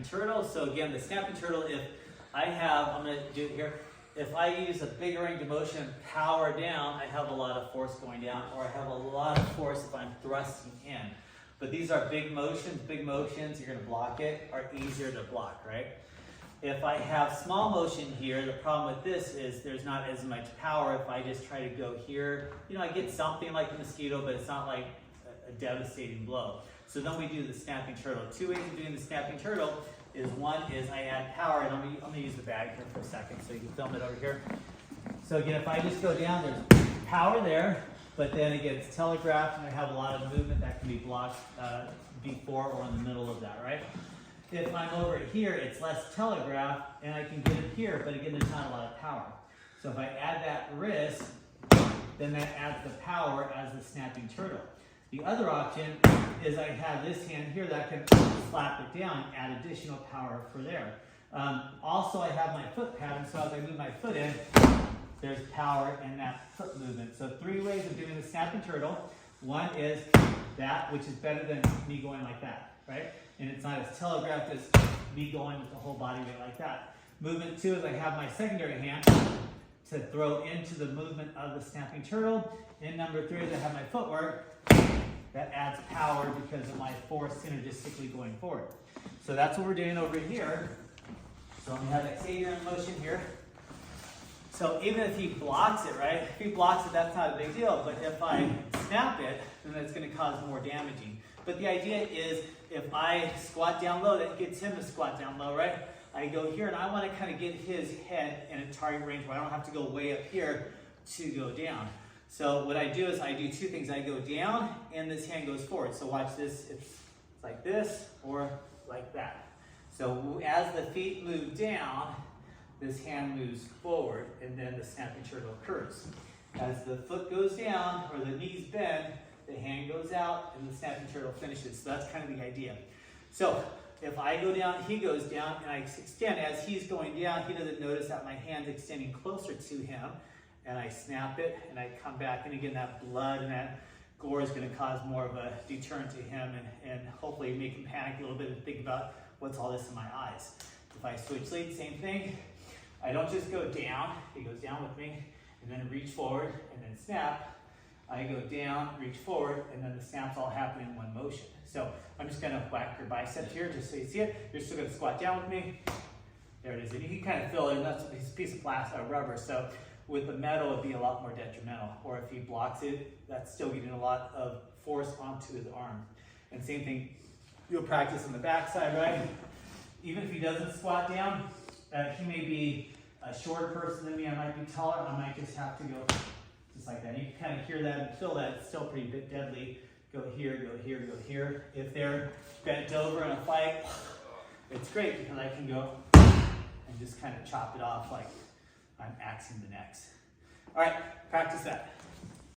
snapping turtle. So again, the snapping turtle, if I have, I'm going to do it here. If I use a big range of motion, power down, I have a lot of force going down, or I have a lot of force if I'm thrusting in. But these are big motions, you're going to block it, are easier to block, right? If I have small motion here, the problem with this is there's not as much power. If I just try to go here, you know, I get something like a mosquito, but it's not like a devastating blow. So then we do the snapping turtle. Two ways of doing the snapping turtle is one is I add power, and I'm gonna use the bag here for a second so you can film it over here. So again, if I just go down, there's power there, but then it gets telegraphed, and I have a lot of movement that can be blocked before or in the middle of that, right? If I'm over here, it's less telegraph, and I can get it here, but again, there's not a lot of power. So if I add that wrist, then that adds the power as the snapping turtle. The other option is I have this hand here that can slap it down, add additional power for there. Also, I have my foot pattern, so as I move my foot in, there's power in that foot movement. So three ways of doing the snapping turtle. One is that, which is better than me going like that, right? And it's not as telegraphed as me going with the whole body weight like that. Movement two is I have my secondary hand to throw into the movement of the snapping turtle. And number three is I have my footwork that adds power because of my force synergistically going forward. So that's what we're doing over here. So I'm gonna have Xavier in motion here. So even if he blocks it, right? If he blocks it, that's not a big deal. But if I snap it, then that's gonna cause more damaging. But the idea is if I squat down low, that gets him to squat down low, right? I go here and I wanna kind of get his head in a target range where I don't have to go way up here to go down. So what I do is I do two things. I go down and this hand goes forward. So watch this, it's like this or like that. So as the feet move down, this hand moves forward and then the snapping turtle occurs. As the foot goes down or the knees bend, the hand goes out and the snapping turtle finishes. So that's kind of the idea. So if I go down, he goes down, and I extend. As he's going down, he doesn't notice that my hand's extending closer to him. And I snap it, and I come back. And again, that blood and that gore is going to cause more of a deterrent to him and hopefully make him panic a little bit and think about what's all this in my eyes. If I switch lead, same thing. I don't just go down. He goes down with me, and then reach forward, and then snap. I go down, reach forward, and then the snaps all happen in one motion. So I'm just going to whack your biceps here just so you see it. You're still going to squat down with me. There it is. And you can kind of feel it, and that's a piece of plastic, rubber. So with the metal, it'd be a lot more detrimental. Or if he blocks it, that's still getting a lot of force onto his arm. And same thing, you'll practice on the backside, right? Even if he doesn't squat down, he may be a shorter person than me. I might be taller. I might just have to go just like that. You can kind of hear that and feel that. It's still pretty deadly. Go here, go here, go here. If they're bent over in a fight, it's great because I can go and just kind of chop it off like I'm axing the necks. All right, practice that.